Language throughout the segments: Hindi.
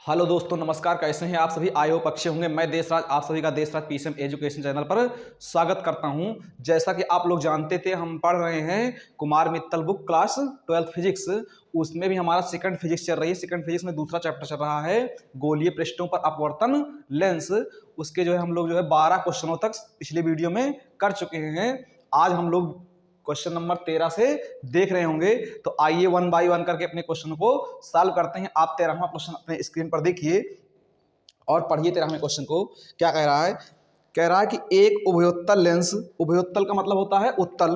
हेलो दोस्तों, नमस्कार। कैसे हैं आप सभी? आई होप अच्छे होंगे। मैं देशराज, आप सभी का देशराज पीसीएम एजुकेशन चैनल पर स्वागत करता हूं। जैसा कि आप लोग जानते थे, हम पढ़ रहे हैं Kumar Mittal book class 12th physics. उसमें भी हमारा सेकंड फिजिक्स चल रही है। सेकंड फिजिक्स में दूसरा चैप्टर चल रहा है गोलीय पृष्ठों पर अपवर्तन लेंस। उसके हम लोग 12 क्वेश्चनों तक पिछले वीडियो में कर चुके हैं। आज हम लोग क्वेश्चन नंबर 13 से देख रहे होंगे। तो आइए वन बाय वन करके अपने क्वेश्चन को सॉल्व करते हैं। आप 13वां क्वेश्चन अपने स्क्रीन पर देखिए और पढ़िए 13वें क्वेश्चन को। क्या कह रहा है? कह रहा है कि एक उभयोत्तल लेंस, उभयोत्तल का मतलब होता है उत्तल,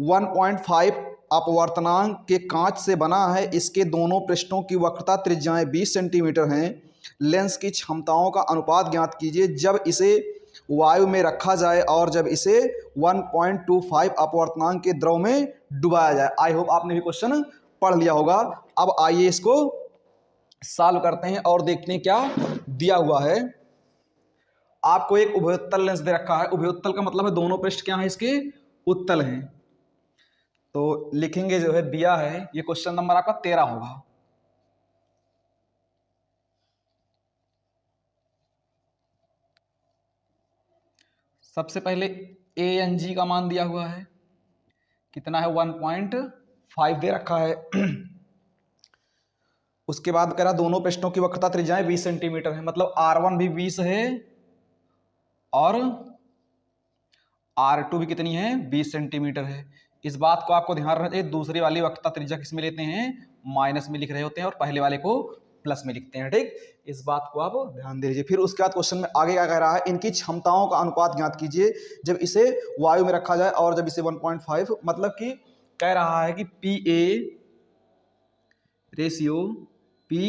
1.5 अपवर्तनांक के कांच से बना है। इसके दोनों पृष्ठों की वक्रता त्रिज्याएं 20 सेंटीमीटर हैं। लेंस की क्षमताओं का अनुपात ज्ञात कीजिए जब इसे वायु में रखा जाए और जब इसे 1.25 अपवर्तनांक के द्रव में डुबाया जाए। आई होप आपने भी क्वेश्चन पढ़ लिया होगा। अब आइए इसको सॉल्व करते हैं और देखते हैं क्या दिया हुआ है। आपको एक उभयोत्तल लेंस दे रखा है। उभयोत्तल का मतलब है दोनों पृष्ठ क्या है इसके? उत्तल हैं। तो लिखेंगे दिया है। ये क्वेश्चन नंबर आपका 13 होगा। सबसे पहले ए एन जी का मान दिया हुआ है, कितना है? 1.5 दे रखा है। उसके बाद कह रहा दोनों पृष्ठों की वक्रता त्रिज्याएं 20 सेंटीमीटर है, मतलब R1 भी 20 है और R2 भी कितनी है? 20 सेंटीमीटर है। इस बात को आपको ध्यान रखना चाहिए। दूसरी वाली वक्रता त्रिज्या किस में लेते हैं? माइनस में लिख रहे होते हैं और पहले वाले को प्लस में लिखते हैं। ठीक, इस बात को आप ध्यान दे लीजिए। फिर उसके बाद क्वेश्चन में आगे क्या कह रहा है? इनकी क्षमताओं का अनुपात ज्ञात कीजिए जब इसे वायु में रखा जाए और जब इसे 1.5, मतलब कि कह रहा है कि P A ratio P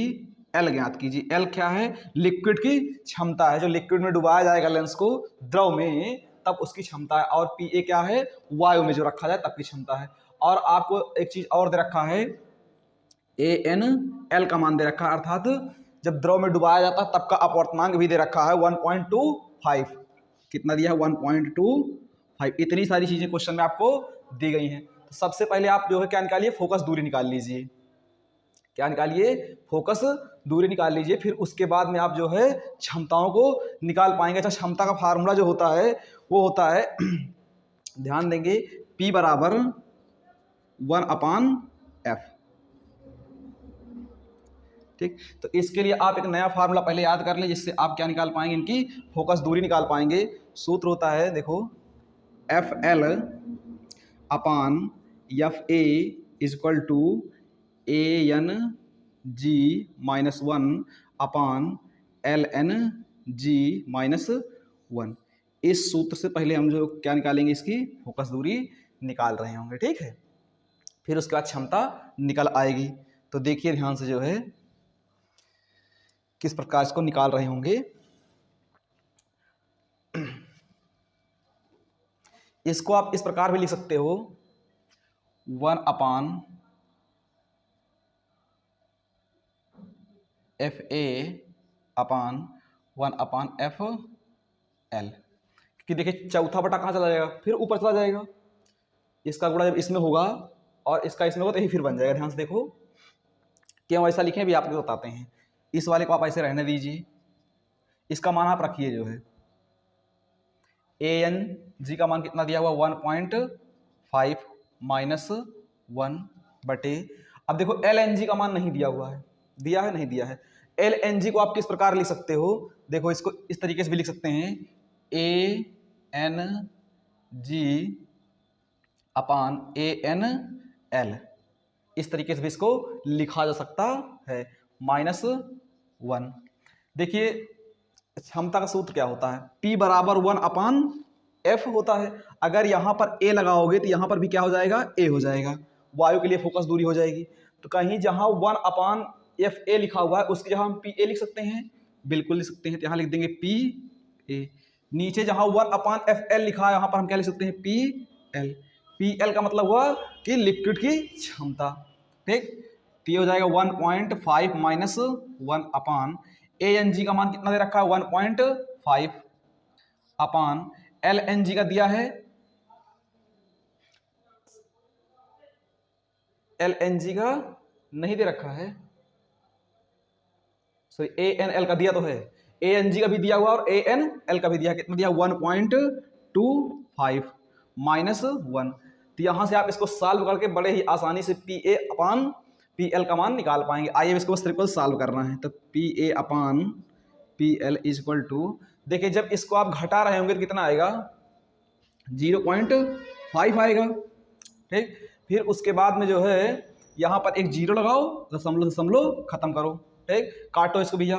L ज्ञात कीजिए। एल क्या है? लिक्विड की क्षमता है। जो लिक्विड में डुबाया जाएगा लेंस को द्रव में, तब उसकी क्षमता है। और पी ए क्या है? वायु में जो रखा जाए तब की क्षमता है। और आपको एक चीज और दे रखा है, ए एन एल का मान दे रखा है, अर्थात जब द्रव में डुबाया जाता है तब का अपवर्तनांक भी दे रखा है 1.25। कितना दिया है? 1.25। इतनी सारी चीजें क्वेश्चन में आपको दी गई हैं। तो सबसे पहले आप क्या निकालिए? फोकस दूरी निकाल लीजिए। क्या निकालिए? फोकस दूरी निकाल लीजिए। फिर उसके बाद में आप क्षमताओं को निकाल पाएंगे। अच्छा, क्षमता का फार्मूला जो होता है वो होता है ध्यान देंगे, P बराबर 1/F। ठीक, तो इसके लिए आप एक नया फार्मूला पहले याद कर लें, जिससे आप क्या निकाल पाएंगे? इनकी फोकस दूरी निकाल पाएंगे। सूत्र होता है, देखो, FL/AN=ANG-1/LN-G-1। इस सूत्र से पहले हम क्या निकालेंगे? इसकी फोकस दूरी निकाल रहे होंगे। ठीक है, फिर उसके बाद क्षमता निकल आएगी। तो देखिए ध्यान से किस प्रकार इसको निकाल रहे होंगे। इसको आप इस प्रकार भी लिख सकते हो, 1/FA/1/FL। कि देखिए चौथा बटा कहाँ चला जाएगा? फिर ऊपर चला जाएगा। इसका गुणा जब इसमें होगा और इसका इसमें होगा तो यही फिर बन जाएगा। ध्यान से देखो, क्यों ऐसा लिखे भी आपको बताते हैं। इस वाले को आप ऐसे रहने दीजिए, इसका मान आप रखिए। ए एन जी का मान कितना दिया हुआ? 1.5 -1/। अब देखो एल एन जी का मान नहीं दिया हुआ है। दिया है? नहीं दिया है। एल एन जी को आप किस प्रकार लिख सकते हो? देखो, इसको इस तरीके से भी लिख सकते हैं, ए N ji upon A N L. इस तरीके से भी इसको लिखा जा सकता है, -1। देखिए क्षमता का सूत्र क्या होता है? P बराबर 1/F होता है। अगर यहां पर A लगाओगे तो यहां पर भी क्या हो जाएगा? A हो जाएगा। वायु के लिए फोकस दूरी हो जाएगी। तो कहीं जहां 1/FA लिखा हुआ है उसकी जगह हम PA लिख सकते हैं। बिल्कुल लिख सकते हैं। तो यहां लिख देंगे PA। नीचे जहां 1/FL लिखा है यहां पर हम क्या लिख सकते हैं? PL। PL का मतलब हुआ कि लिक्विड की क्षमता। ठीक, तो ये हो जाएगा 1.5 -1 ए एन जी का मान कितना दे रखा है? 1.5 अपान एल एन जी का दिया है, एल एन जी का नहीं दे रखा है, सॉरी ए एन एल का दिया तो है, ए एन जी का भी दिया हुआ और ए एन एल का भी दिया, कितना दिया 1.25 माइनस 1। तो यहाँ से आप इसको सॉल्व करके बड़े ही आसानी से P A upon P L का मान निकाल पाएंगे। आइए इसको बस ट्रिपल सॉल्व करना है। तो P A upon P L is equal to, देखिए जब इसको आप घटा रहे होंगे तो कितना आएगा 0.5 आएगा। ठीक, फिर उसके बाद में जो है यहाँ पर एक जीरो लगाओ, दशमलव दशमलव खत्म करो। ठीक, काटो इसको भैया,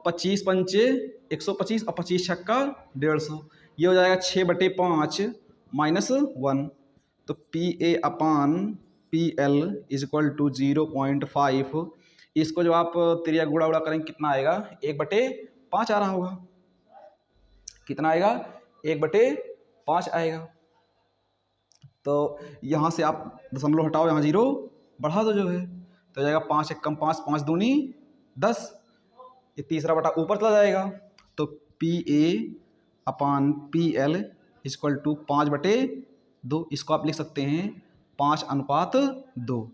25 पंचे 125 और 25 छक्का 150, ये हो जाएगा 6/5 माइनस 1। तो P A upon P L is equal to 0.5। इसको जब आप त्रिया गुड़ा उड़ा करेंगे कितना आएगा 1/5 आ रहा होगा। कितना आएगा 1/5 आएगा। तो यहाँ से आप दशमलव हटाओ, यहाँ जीरो बढ़ा दो जो है, तो हो जाएगा 5 एक कम 5, 5 दूनी 10, ये तीसरा बटा ऊपर चला जाएगा। तो P A upon P L equal to 5/2। इसको आप लिख सकते हैं 5:2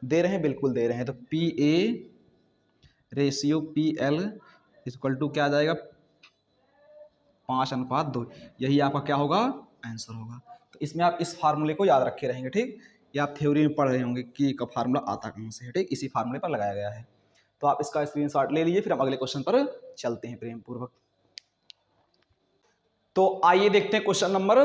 दे रहे हैं, बिल्कुल दे रहे हैं। तो P A ratio P L equal to क्या आ जाएगा 5:2। यही आपका क्या होगा आंसर होगा। तो इसमें आप इस फार्मूले को याद रखे रहेंगे। ठीक, या आप थ्योरी में पढ़ रहे होंगे कि का फार्मूला आता कहाँ से है। ठीक, इसी फार्मूले पर लगाया गया है। तो आप इसका स्क्रीनशॉट ले लीजिए, फिर हम अगले क्वेश्चन पर चलते हैं प्रेम पूर्वक। तो आइए देखते हैं क्वेश्चन नंबर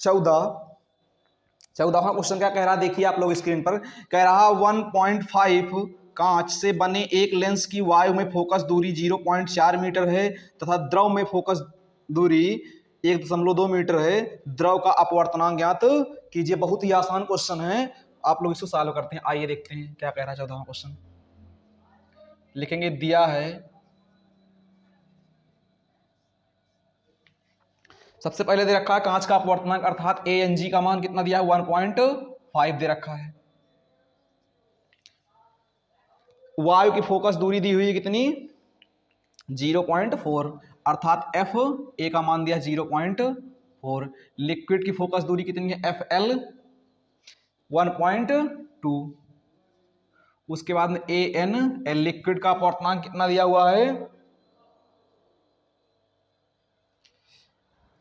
14वां क्वेश्चन क्या कह रहा है, देखिए आप लोग स्क्रीन पर। कह रहा 1.5 कांच से बने एक लेंस की वायु में फोकस दूरी 0.4 मीटर है तथा द्रव में फोकस दूरी 1.2 मीटर है। द्रव का अपवर्तनांक ज्ञात कीजिए। बहुत ही आसान क्वेश्चन है, आप लोग इसको सॉल्व करते हैं। आइए देखते हैं क्या कह रहा है 14वां क्वेश्चन। लिखेंगे दिया है, सबसे पहले दे रखा है कांच का अपवर्तनांक अर्थात ए एन जी का मान कितना दिया है 1.5 दे रखा है। वायु की फोकस दूरी दी हुई है कितनी 0.4 अर्थात एफ ए का मान दिया 0.4। लिक्विड की फोकस दूरी कितनी है एफ एल 1.2। उसके बाद में ए एन एल लिक्विड का अपवर्तनांक कितना दिया हुआ है,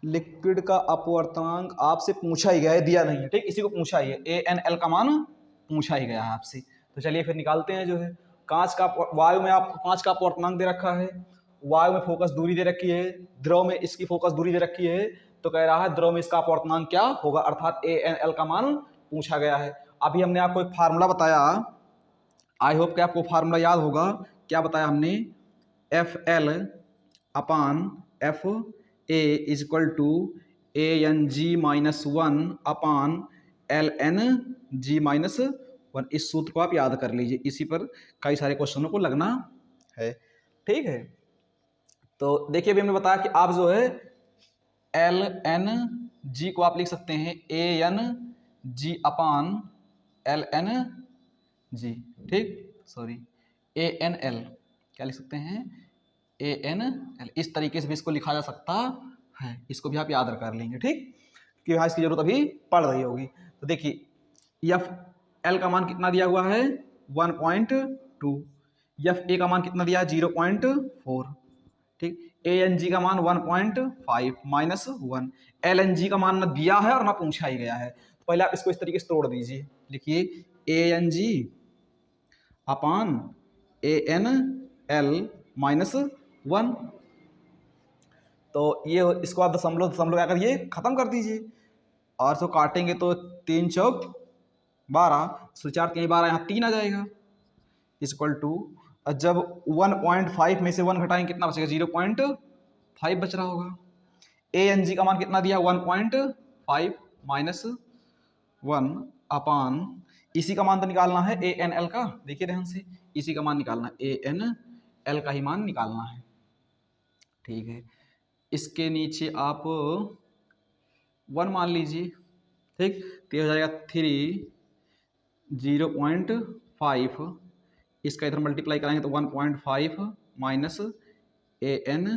लिक्विड का अपवर्तनांक आपसे पूछा ही गया है, दिया नहीं है। ठीक, इसी को पूछा ही है, ए एन एल का मान पूछा ही गया है आपसे। तो चलिए फिर निकालते हैं जो है कांच का, वायु में आपको कांच का अपवर्तनांक दे रखा है, वायु में फोकस दूरी दे रखी है, द्रव में इसकी फोकस दूरी दे रखी है। तो कह रहा है द्रव में इसका अपवर्तनांक क्या होगा अर्थात ए एन एल का मान पूछा गया है। अभी हमने आपको एक फार्मूला बताया, आई होप कि आपको फार्मूला याद होगा। क्या बताया हमने, F L upon F A is equal to A N G minus 1 upon L N G minus 1। इस सूत्र को आप याद कर लीजिए, इसी पर कई सारे क्वेश्चनों को लगना है। ठीक है, तो देखिए अभी हमने बताया कि आप जो है एल एन जी को आप लिख सकते हैं ए एन जी अपान एल एन जी। ठीक, सॉरी ए एन एल क्या लिख सकते हैं ए एन एल, इस तरीके से भी इसको लिखा जा सकता है। इसको भी आप याद कर लेंगे। ठीक, कि हाँ इसकी जरूरत अभी पड़ रही होगी। तो देखिए एफ एल का मान कितना दिया हुआ है 1.2, एफ ए का मान कितना दिया है 0.4। ठीक, ए एन जी का मान 1.5 माइनस 1। एल एन जी का मान ना दिया है और ना पूछा ही गया है। तो पहले आप इसको इस तरीके से तोड़ दीजिए, लिखिए ए N ji upon A N L minus 1। तो ये इसको आप दशमलव दशमलव क्या करिए खत्म कर दीजिए, और इसको काटेंगे तो 3 चौक 12, 4 3 12, यहाँ 3 आ जाएगा इक्वल टू। जब 1.5 में से 1 घटाएंगे कितना बचेगा 0.5 बच रहा होगा। ए एन जी का मान कितना दिया 1.5 माइनस 1 अपान, इसी का मान तो निकालना है ए एन एल का, देखिए ध्यान से इसी का मान निकालना है, ए एन एल का ही मान निकालना है। ठीक है, इसके नीचे आप 1 मान लीजिए। ठीक, तो ये हो जाएगा 3 0.5, इसका इधर मल्टीप्लाई कराएंगे तो 1.5 माइनस ए एन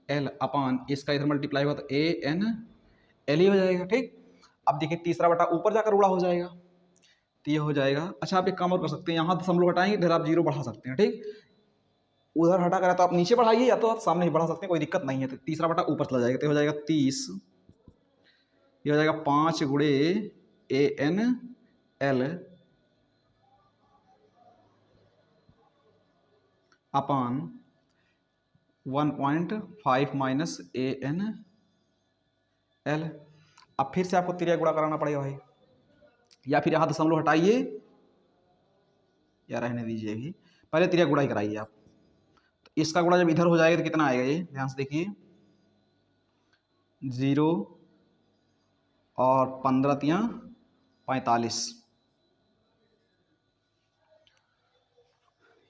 एल अपान, इसका इधर मल्टीप्लाई हुआ तो ए एन एल ही हो जाएगा। ठीक, अब देखिए तीसरा बटा ऊपर जाकर उड़ा हो जाएगा, तो ये हो जाएगा। अच्छा आप एक काम और कर सकते हैं, यहाँ दशमलव हटाएंगे, इधर आप 0 बढ़ा सकते हैं, ठीक। उधर हटा कर तो आप नीचे बढ़ाइए या तो आप सामने ही बढ़ा सकते हैं, कोई दिक्कत नहीं है। तो तीसरा बटा ऊपर चला जाएगा, तो हो जाएगा 30, ये हो जाएगा 5 गुणे ANL अपान 1.5 माइनस ANL। अब फिर से आपको त्रिया गुणा कराना पड़ेगा भाई, या फिर यहाँ दशमलव हटाइए या रहने दीजिए, अभी पहले त्रिया गुणा ही कराइए आप। तो इसका गुणा जब इधर हो जाएगा तो कितना आएगा, ये ध्यान से देखिए, 0 और 15 तियां 45,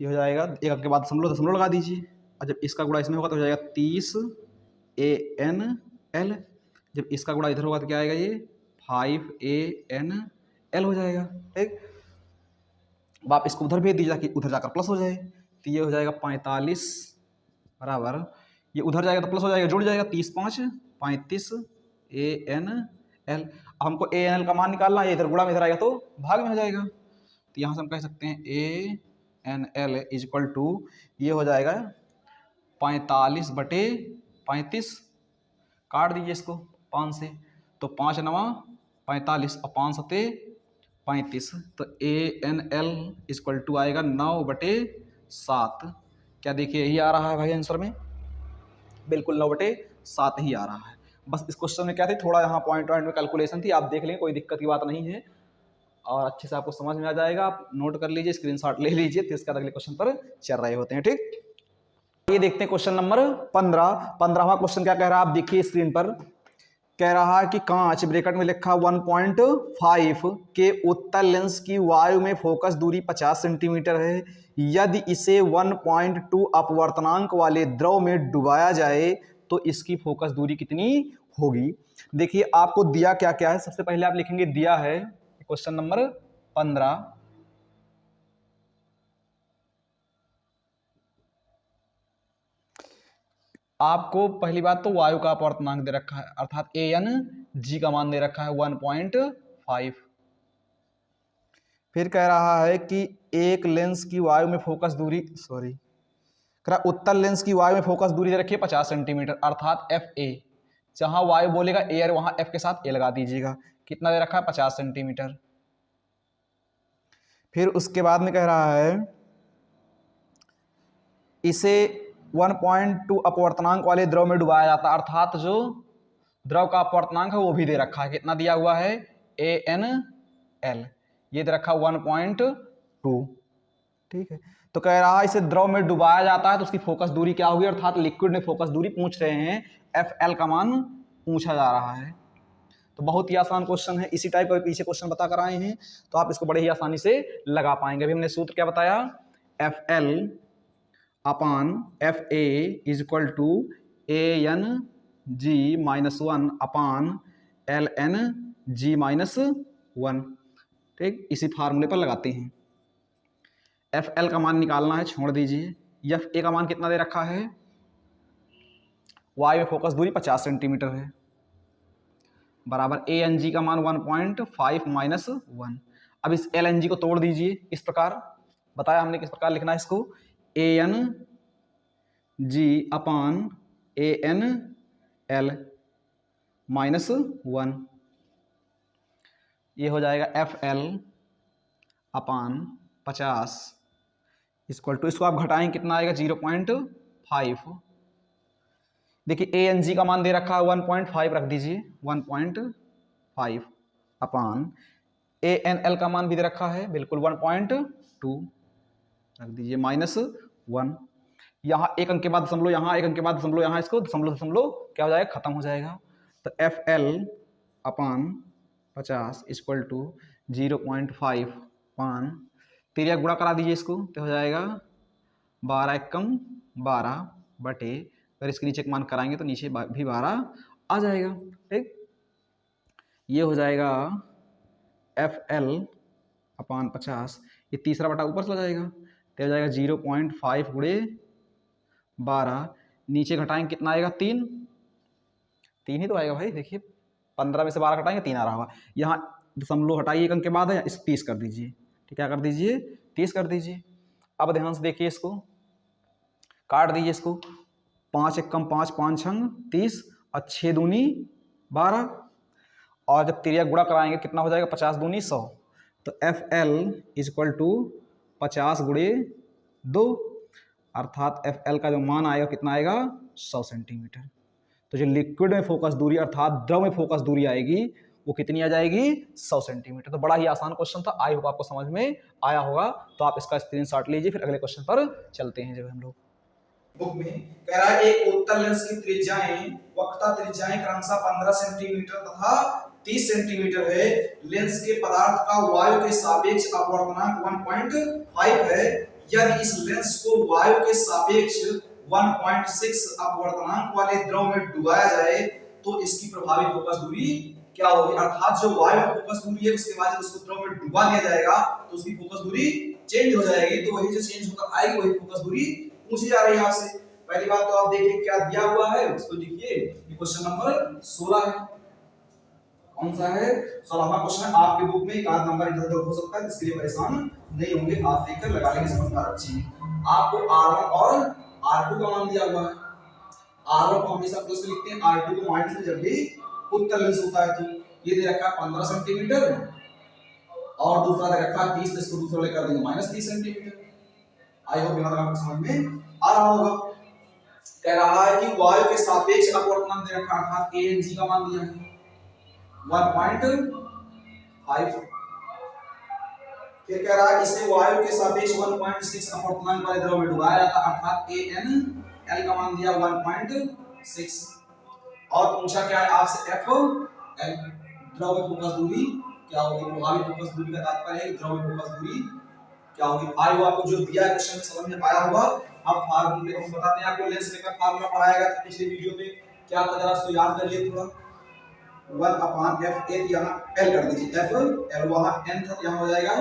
ये हो जाएगा। एक अंक के बाद दशमलव दशमलव लगा दीजिए, और जब इसका गुणा इसमें होगा तो हो जाएगा 30 ANL। जब इसका गुणा इधर होगा तो क्या आएगा, ये 5 ANL हो जाएगा, ठीक। अब आप इसको उधर भेज दीजिए ताकि उधर जाकर प्लस हो जाए। तो ये हो जाएगा 45 बराबर, ये उधर जाएगा तो प्लस हो जाएगा, जुड़ जाएगा, 30 5 35 ANL। अब हमको ANL का मान निकालना है, इधर गुणा में इधर आएगा तो भाग में हो जाएगा। तो यहाँ से हम कह सकते हैं ANL इज इक्वल टू, ये हो जाएगा 45/35, काट दीजिए इसको 5 से, तो 5 9 45 और 5 7 35, तो ANL इज इक्वल टू आएगा 9/7। क्या देखिए यही आ रहा है भाई आंसर में, बिल्कुल 9/7 ही आ रहा है। बस इस क्वेश्चन में क्या थी, थोड़ा यहाँ पॉइंट में कैलकुलेशन थी, आप देख लेंगे, कोई दिक्कत की बात नहीं है और अच्छे से आपको समझ में आ जाएगा। आप नोट कर लीजिए, स्क्रीनशॉट ले लीजिए, फिर इसके बाद अगले क्वेश्चन पर चल रहे होते हैं, ठीक। ये देखते हैं क्वेश्चन नंबर 15वां क्वेश्चन क्या कह रहा है, आप देखिए स्क्रीन पर। कह रहा है कि कांच ब्रैकेट में लिखा 1.5 के उत्तल लेंस की वायु में फोकस दूरी 50 सेंटीमीटर है। यदि इसे 1.2 अपवर्तनांक वाले द्रव में डुबाया जाए तो इसकी फोकस दूरी कितनी होगी। देखिए आपको दिया क्या क्या है, सबसे पहले आप लिखेंगे दिया है क्वेश्चन नंबर 15। आपको पहली बात तो वायु का अपवर्तनांक दे रखा है, अर्थात ANG का मान दे रखा है 1.5। फिर कह रहा है कि एक लेंस की वायु में फोकस दूरी, उत्तल लेंस की वायु में फोकस दूरी दे रखी है 50 सेंटीमीटर, अर्थात FA। जहां वायु बोलेगा एयर, वहां F के साथ A लगा दीजिएगा। कितना दे रखा है, 50 सेंटीमीटर। फिर उसके बाद में कह रहा है इसे 1.2 अपवर्तनांक वाले द्रव में डुबाया जाता है, अर्थात जो द्रव का अपवर्तनांक है वो भी दे रखा है। कितना दिया हुआ है, ANL, ये दे रखा 1.2, ठीक है। तो कह रहा है इसे द्रव में डुबाया जाता है तो उसकी फोकस दूरी क्या होगी, अर्थात लिक्विड में फोकस दूरी पूछ रहे हैं, FL का मान पूछा जा रहा है। तो बहुत ही आसान क्वेश्चन है, इसी टाइप का पीछे क्वेश्चन बता कर आए हैं, तो आप इसको बड़े ही आसानी से लगा पाएंगे। अभी हमने सूत्र क्या बताया, FL upon FA is equal to ANG-1 upon LNG-1, ठीक। इसी फार्मूले पर लगाते हैं। FL का मान निकालना है, छोड़ दीजिए। FA का मान कितना दे रखा है, वायु में फोकस दूरी 50 सेंटीमीटर है, बराबर ANG का मान 1.5 माइनस 1। अब इस LNG को तोड़ दीजिए, इस प्रकार बताया हमने किस प्रकार लिखना है इसको, ANG अपान ANL माइनस 1, ये हो जाएगा FL अपान 50 इक्वल टू, इसको आप घटाएं कितना आएगा, 0.5। देखिए ANG का मान दे रखा है 1.5, रख दीजिए 1.5 अपान ANL का मान भी दे रखा है बिल्कुल 1.2, रख दीजिए माइनस 1। यहाँ एक अंक के बाद दशमलव, यहाँ एक अंक के बाद दशमलव, यहाँ इसको दशमलव दशमलव क्या हो जाएगा, खत्म हो जाएगा। तो FL अपान 50 इक्वल टू 0.5 पान, तेरिया गुणा करा दीजिए इसको, तो हो जाएगा 12 एकम 12 बटे, अगर इसके नीचे एक मान कराएंगे तो नीचे भी 12 आ जाएगा, ठीक। ये हो जाएगा FL अपान 50, ये तीसरा बटा ऊपर चला जाएगा, तो हो जाएगा 0.5 गुणे 12, नीचे घटाएंगे कितना आएगा, 3 ही तो आएगा भाई। देखिए 15 में से 12 घटाएंगे 3 आ रहा होगा, यहाँ दशमलव हटाइए एक अंक के बाद है, इस 30 कर दीजिए। ठीक, क्या कर दीजिए, 30 कर दीजिए। अब ध्यान से देखिए, इसको काट दीजिए इसको, 5 एक कम 5, 5 छंग 30 और 6 दूनी 12, और जब त्रिया गुणा कराएंगे कितना हो जाएगा, 50 दूनी 100। तो F L is equal to 50 गुणे 2, अर्थात एफ एल का जो मान आएगा कितना आएगा, 100 सेंटीमीटर। तो जो लिक्विड में फोकस दूरी अर्थात द्रव में फोकस दूरी आएगी वो कितनी आ जाएगी, 100 सेंटीमीटर। तो बड़ा ही आसान क्वेश्चन था, आई होप आपको समझ में आया होगा। तो आप इसका स्क्रीनशॉट लीजिए, फिर अगले क्वेश्चन पर चलते हैं। जो हम लोग बुक में कह रहा है एक उत्तल लेंस की त्रिज्याएं वक्रता त्रिज्याएं क्रमशः 15 सेंटीमीटर तथा 30 सेंटीमीटर है। लेंस के पदार्थ का वायु के सापेक्ष अपवर्तनांक 1.5 है। यदि इस लेंस को वायु के सापेक्ष 1.6 अपवर्तनांक वाले द्रव में डुबाया जाए तो इसकी प्रभावी फोकस दूरी क्या होगी। अर्थात जो वायु फोकस दूरी है उसके बाद जब उसको द्रव में डुबा दिया जाएगा तो उसकी फोकस दूरी चेंज हो जाएगी। तो वही जो चेंज होकर आएगी वही फोकस दूरी पूछी जा रही है आपसे। पहली बात तो आप देखिए क्या दिया हुआ है, उसको लिखिए। ये क्वेश्चन नंबर 16 है। कौन सा है, 16वां क्वेश्चन है। आपके बुक में एक आध नंबर इधर उधर हो सकता है, इसके लिए परेशान नहीं होंगे, आप देखकर लगा लेंगे, समझदार अच्छी है। आपको R1 और R2 का मान दिया हुआ है। R1 को हमेशा प्लस में लिखते हैं, R2 को माइनस में जब भी उत्तल लेंस होता है। तो ये दे रखा है 15 सेंटीमीटर और दूसरा दे रखा है 30, तो इसको दूसरा लेकर देंगे -30 सेंटीमीटर। आई होप यहाँ तक आपको समझ में आ रहा होगा। कह रहा है कि वायु के सापेक्ष अपवर्तनांक दे रखा है, ANG का मान दिया है 1.5। फिर कह रहा है इसे वायु के सापेक्ष 1.6 अपवर्तनांक वाले द्रव में डुबाया जाता है, अर्थात ANL का मान दिया 1.6। और पूछा क्या है आपसे, FL द्रव में फोकस दूरी क्या होगी। प्रभावी फोकस दूरी का तात्पर्य है द्रव में फोकस दूरी क्या होगी। आई वो आपको जो दिया है क्वेश्चन समझ में आया होगा। अब फार्मूले हम बताते हैं आपको, लेंस लेकर फार्मूला पढ़ाया गया था पिछले वीडियो में, क्या था जरा उसको याद करिए थोड़ा। 1/f यहाँ l कर दीजिए, f l वहां n था, यहाँ हो जाएगा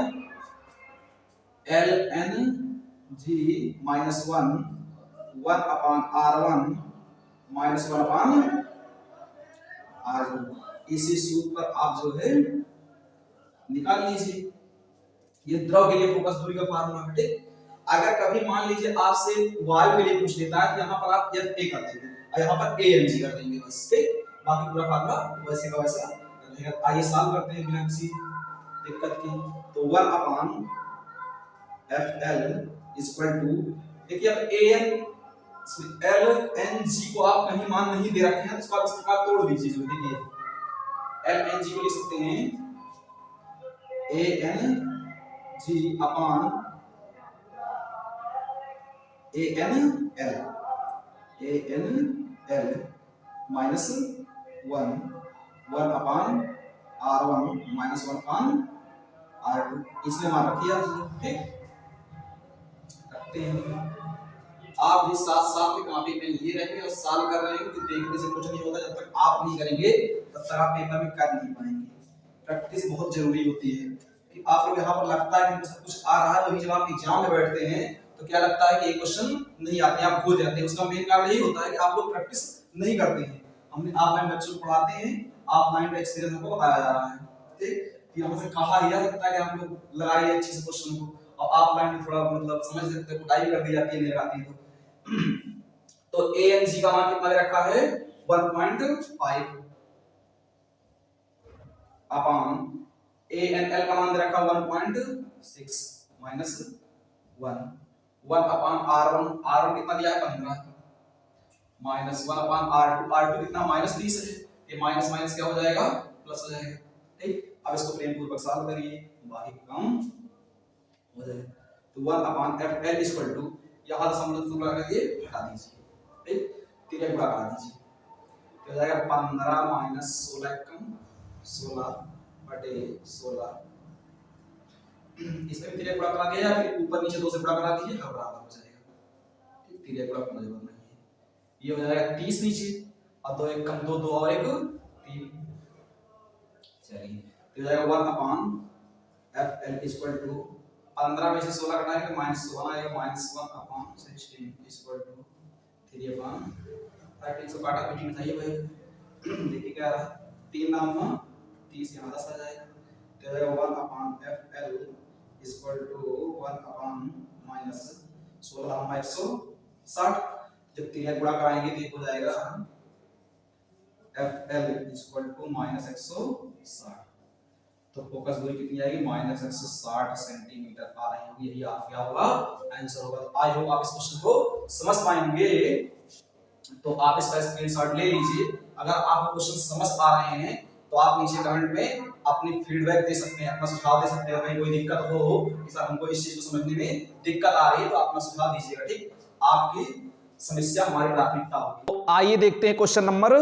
ln g -1 1/r1 -1/r2। इसी सूत्र पर आप जो है निकाल लीजिए। ये द्रव के लिए फोकस दूरी का फार्मूला है। ठीक, अगर कभी मान लीजिए आपसे वायु के लिए पूछ लेता है तो यहाँ पर आप FA कर देंगे और यहाँ पर ANG कर देंगे बस। ठीक, बाकी पूरा फार्मूला वैसे का वैसा रहेगा। आइए सॉल्व करते हैं बिना किसी दिक्कत के। तो 1/FL देखिए अब LNG को आप कहीं मान नहीं दे रखे हैं, तो इसको आप इस प्रकार तोड़ दीजिए। जो देखिए LNG को लिख सकते हैं ANG अपान ANL माइनस 1/R1 -1/R2 इसमें मान रखिए आप। ठीक, रखते हैं। आप भी साथ साथ में कॉपी पेन लिए रहेंगे और सॉल्व कर रहे हैं, कि देखने से कुछ नहीं होगा। जब तक आप नहीं करेंगे तब तक आप पेपर में कर नहीं पाएंगे। प्रैक्टिस बहुत जरूरी होती है। कि आप लोग यहाँ पर लगता है कि सब कुछ आ रहा है, वही जब आप एग्जाम में बैठते हैं तो क्या लगता है कि एक क्वेश्चन नहीं आते, आप भूल जाते हैं। उसका मेन कारण यही होता है कि आप लोग प्रैक्टिस नहीं करते हैं। हमने ऑफलाइन बच्चों को पढ़ाते हैं, ऑफलाइन का एक्सपीरियंस हमको बताया जा रहा है। ठीक, कि हमसे से कहा जा सकता है कि आप लोग लगाइए अच्छे से क्वेश्चन को, और ऑफलाइन में थोड़ा मतलब समझ सकते हैं, कुटाई कर दी जाती है, नहीं लगाती है। तो ANG का मान कितना दे रखा है 1.5 अपान ANL का मान दे रखा 1.6 माइनस 1/R1 कितना दिया है 15 माइनस 1/R2 कितना -30 है। ये माइनस माइनस क्या हो जाएगा, प्लस हो जाएगा। ठीक, अब इसको प्लेन पूर्वक सॉल्व करिए, बाकी काम हो जाएगा। तो 1/FL इक्वल टू यहाँ दशमलव करके हटा दीजिए। ठीक, तीन गुणा करा दीजिए तो हो जाएगा 15 माइनस 16 कम 16/16। इसमें तीन गुणा करा दिया, फिर ऊपर नीचे 2 से गुणा करा दीजिए, हर बराबर हो जाएगा। ठीक, तीन गुणा करना जरूरत नहीं है। ये हो जाएगा 30 नीचे और 2 1 कम 2 2 और 1 3। चलिए तो हो जाएगा 1/FL इक्वल टू 15 में से 16 घटाएंगे तो -1 आएगा, -1/16 इक्वल टू 3/13 से काटा पीटी में जाइए भाई। देखिए क्या रहा, 3 नाम 30 यहाँ 10 आ जाएगा। तो हो जाएगा 1 upon F L equal to 1 upon minus 16 160। जब तीन गुणा कराएंगे तो ये हो जाएगा F L equal to minus 160। तो फोकस दूरी कितनी आएगी माइनस 160 सेंटीमीटर आ रही होगी। यही आपका होगा आंसर होगा। तो आई होप आप इस क्वेश्चन को समझ पाएंगे। तो आप इसका स्क्रीनशॉट ले लीजिए। अगर आपको क्वेश्चन समझ आ रहे हैं तो आप नीचे कमेंट में अपनी फीडबैक दे सकते हैं, अपना सुझाव दे सकते हैं। कहीं कोई दिक्कत हो कि सर हमको इस चीज को समझने में दिक्कत आ रही है तो अपना सुझाव दीजिएगा। ठीक, आपकी समस्या हमारी प्राथमिकता होगी। तो आइए देखते हैं क्वेश्चन नंबर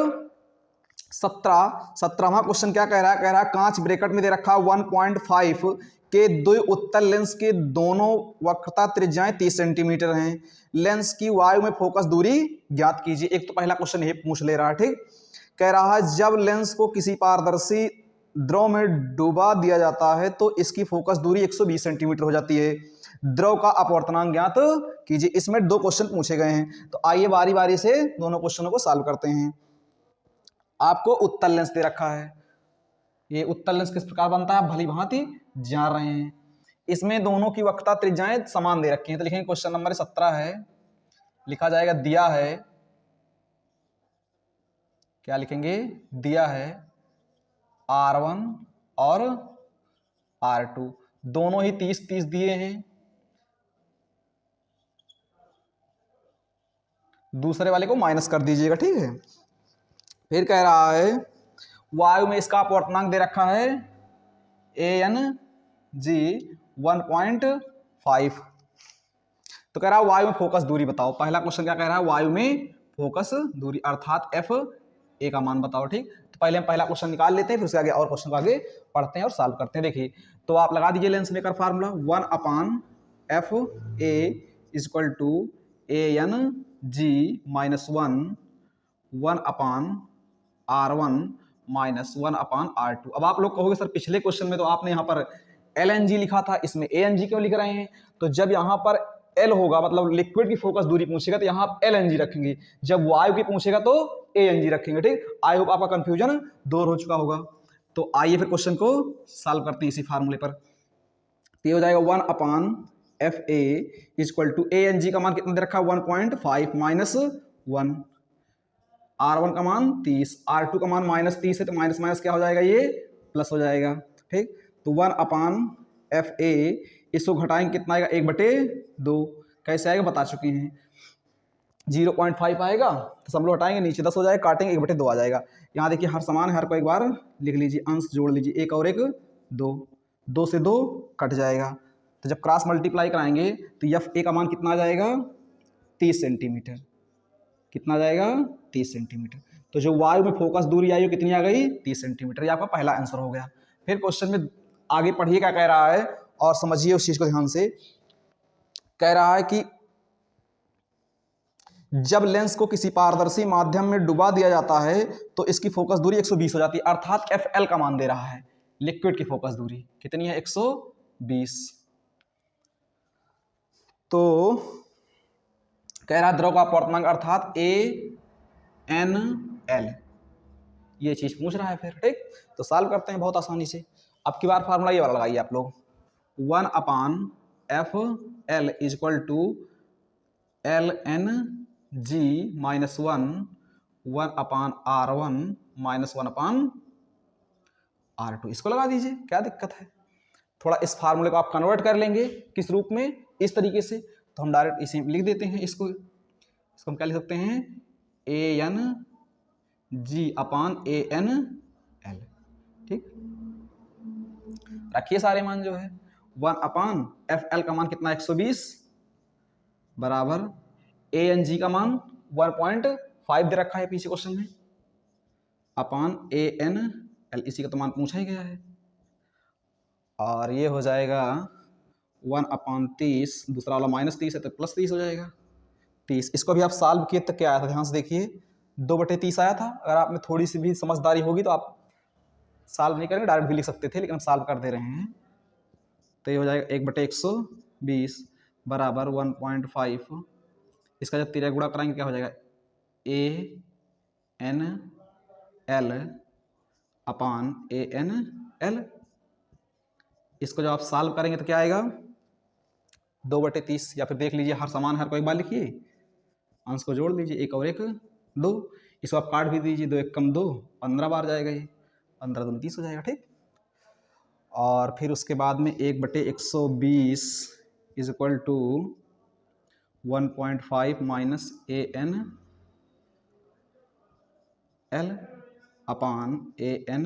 17वां क्वेश्चन क्या कह रहा है। कह रहा है कांच ब्रैकेट में दे रखा 1.5 के दो उत्तल लेंस के दोनों वक्रता त्रिज्याएं 30 सेंटीमीटर हैं। लेंस की वायु में फोकस दूरी ज्ञात कीजिए। एक तो पहला क्वेश्चन ये पूछ ले रहा है। ठीक, कह रहा है जब लेंस को किसी पारदर्शी द्रव में डुबा दिया जाता है तो इसकी फोकस दूरी 120 सेंटीमीटर हो जाती है। द्रव का अपवर्तनांक ज्ञात कीजिए। इसमें दो क्वेश्चन पूछे गए हैं। तो आइए बारी बारी से दोनों क्वेश्चनों को सॉल्व करते हैं। आपको उत्तल लेंस दे रखा है। ये उत्तल लेंस किस प्रकार बनता है भली भांति जान रहे हैं। इसमें दोनों की वक्रता त्रिज्याएं समान दे रखी हैं। तो लिखेंगे क्वेश्चन नंबर 17 है, लिखा जाएगा दिया है, क्या लिखेंगे, दिया है R1 और R2 दोनों ही 30-30 दिए हैं। दूसरे वाले को माइनस कर दीजिएगा। ठीक है, फिर कह रहा है वायु में इसका अपवर्तनांक दे रखा है ANG 1.5। तो कह रहा है वायु में फोकस दूरी बताओ। पहला क्वेश्चन क्या कह रहा है, वायु में फोकस दूरी अर्थात FA का मान बताओ। ठीक, तो पहले हम पहला क्वेश्चन निकाल लेते हैं, फिर उसके आगे और क्वेश्चन को आगे पढ़ते हैं और सॉल्व करते हैं। देखिए, तो आप लगा दीजिए lens maker formula 1 upon FA equal to ANG minus 1 upon R1 minus 1 upon R2। अब आप लोग कहोगे सर पिछले क्वेश्चन में तो आपने यहाँ पर LNG लिखा था, इसमें ANG क्यों लिख रहे हैं। तो जब यहाँ पर L होगा मतलब लिक्विड की फोकस दूरी पूछेगा तो यहाँ आप LNG रखेंगे, जब वायु की पूछेगा तो ANG रखेंगे। ठीक, आई होप आपका कंफ्यूजन दूर हो चुका होगा। तो आइए फिर क्वेश्चन को सॉल्व करते हैं इसी फार्मूले पर। तो ये हो जाएगा 1 upon FA equal to ANG का मान कितना दे रखा है 1.5 माइनस 1, R1 का मान 30, R2 का मान माइनस 30 है तो माइनस माइनस क्या हो जाएगा, ये प्लस हो जाएगा। ठीक, तो 1 अपॉन FA इसको घटाएंगे कितना आएगा 1/2। कैसे आएगा बता चुके हैं। 0.5 आएगा तो सब लोग हटाएंगे नीचे 10 हो जाएगा, काटेंगे 1/2 आ जाएगा। यहाँ देखिए हर समान है, हर को एक बार लिख लीजिए, अंश जोड़ लीजिए, 1 और 1 2, 2 से 2 कट जाएगा। तो जब क्रॉस मल्टीप्लाई कराएंगे तो FA का मान कितना आ जाएगा 30 सेंटीमीटर। कितना आ जाएगा 30 सेंटीमीटर। तो जो वायु में फोकस दूरी आई वो कितनी आ गई 30 सेंटीमीटर। ये आपका पहला आंसर हो गया। फिर क्वेश्चन में आगे पढ़िए क्या कह रहा है और समझिए उस चीज को ध्यान से। कह रहा है कि जब लेंस को किसी पारदर्शी माध्यम में डुबा दिया जाता है तो इसकी फोकस दूरी 120 हो जाती है, अर्थात FL का मान दे रहा है। लिक्विड की फोकस दूरी कितनी है 120। तो कह रहा है द्रव का अपवर्तनांक अर्थात ANL, ये चीज पूछ रहा है। फिर ठीक, तो सॉल्व करते हैं बहुत आसानी से। अब की बार फार्मूला ये वाला लगाइए आप लोग, 1 upon FL equal to LNG minus 1 upon R1 minus 1 upon R2। इसको लगा दीजिए, क्या दिक्कत है। थोड़ा इस फार्मूले को आप कन्वर्ट कर लेंगे किस रूप में, इस तरीके से। तो हम डायरेक्ट इसे लिख देते हैं। इसको हम क्या लिख सकते हैं ANG अपॉन ANL। ठीक, रखिए सारे मान जो है 1 अपॉन FL का मान कितना 120 बराबर ANG का मान 1.5 दे रखा है पीछे क्वेश्चन में अपॉन ANL, इसी का तो मान पूछा ही गया है। और ये हो जाएगा 1 अपॉन 30, दूसरा वाला माइनस 30 है तो प्लस 30 हो जाएगा 30। इसको भी आप सॉल्व किए तो क्या आया था, ध्यान से देखिए 2/30 आया था। अगर आप में थोड़ी सी भी समझदारी होगी तो आप सॉल्व नहीं करेंगे, डायरेक्ट भी लिख सकते थे, लेकिन हम सॉल्व कर दे रहे हैं। तो ये हो जाएगा 1/120 बराबर 1.5। इसका जब तिर्यक गुणा कराएंगे क्या हो जाएगा ANL अपॉन ANL। इसको जब आप सॉल्व करेंगे तो क्या आएगा 2/30, या फिर देख लीजिए हर समान हर को एक बार लिखिए, अंश को जोड़ लीजिए, 1 और 1 2, इसको आप काट भी दीजिए, 2 1 कम 2, 15 बार जाएगा ये, 15 दूनी 30 हो जाएगा, ठीक। और फिर उसके बाद में 1/120 is equal to 1.5 minus AN L upon AN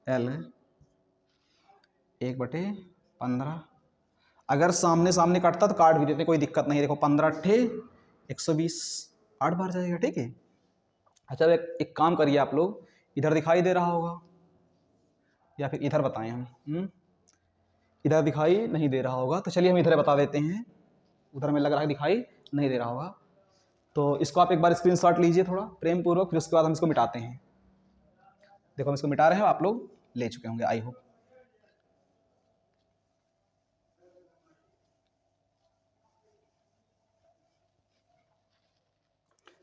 L 1/15। अगर सामने सामने काटता तो काट भी देते, कोई दिक्कत नहीं। देखो 15 अट्ठे 120, 8 बार जाएगा, ठीक है। अच्छा एक काम करिए आप लोग, इधर दिखाई दे रहा होगा या फिर इधर बताएं हम, इधर दिखाई नहीं दे रहा होगा तो चलिए हम इधर बता देते हैं, उधर में लग रहा है दिखाई नहीं दे रहा होगा। तो इसको आप एक बार स्क्रीनशॉट लीजिए थोड़ा प्रेम पूर्वक, फिर उसके बाद हम इसको मिटाते हैं। देखो हम इसको मिटा रहे हैं, आप लोग ले चुके होंगे आई होप।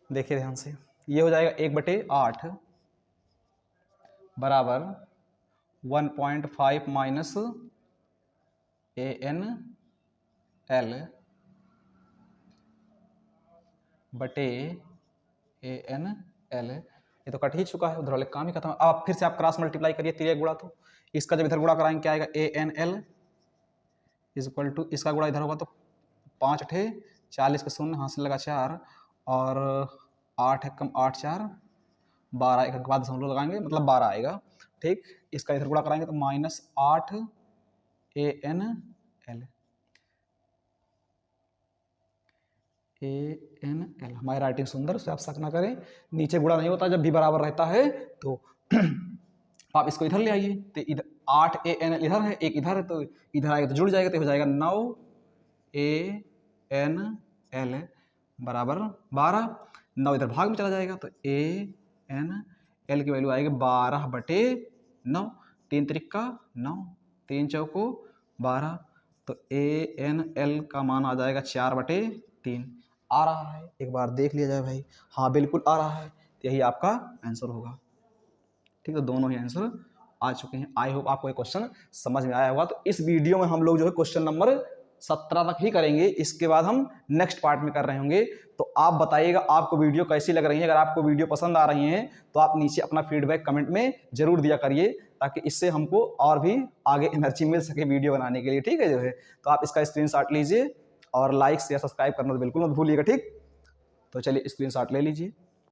देखिए ध्यान से, ये हो जाएगा 1/8 बराबर 1.5 माइनस AN L बटे AN L। ये तो कट ही चुका है, उधर वाले काम ही खत्म। अब फिर से आप क्रॉस मल्टीप्लाई करिए, तिर्यक गुणा, तो इसका जब इधर गुणा कराएंगे क्या आएगा AN L is equal to, इसका गुणा इधर होगा तो 5 अठे 40 का 0 हासिल लगा 4 और 8 1 कम 8 4 12, एक के बाद दशमलव लगाएंगे मतलब 12 आएगा, ठीक। इसका इधर गुणा कराएंगे तो -8 AN L हमारी राइटिंग सुंदर, उससे आप शक ना करें। नीचे गुणा नहीं होता जब भी बराबर रहता है तो आप इसको इधर ले आइए, तो इधर 8 AN इधर है, एक इधर है, तो इधर आएगा तो जुड़ जाएगा, तो हो जाएगा 9 AN L बराबर 12। 9 इधर भाग में चला जाएगा तो AN L की वैल्यू आएगी 12/9, 3 त्रिका 9, 3 चौको 12, तो AN L का मान आ जाएगा 4/3। आ रहा है, एक बार देख लिया जाए भाई, हाँ बिल्कुल आ रहा है, तो यही आपका आंसर होगा, ठीक है। तो दोनों ही आंसर आ चुके हैं। आई होप आपको ये क्वेश्चन समझ में आया होगा। तो इस वीडियो में हम लोग जो है क्वेश्चन नंबर 17 तक ही करेंगे, इसके बाद हम नेक्स्ट पार्ट में कर रहे होंगे। तो आप बताइएगा आपको वीडियो कैसी लग रही है। अगर आपको वीडियो पसंद आ रही है तो आप नीचे अपना फीडबैक कमेंट में जरूर दिया करिए, ताकि इससे हमको और भी आगे एनर्जी मिल सके वीडियो बनाने के लिए, ठीक है जो है। तो आप इसका स्क्रीनशॉट लीजिए और लाइक शेयर सब्सक्राइब करना तो बिल्कुल मत भूलिएगा, ठीक। तो चलिए स्क्रीनशॉट ले लीजिए।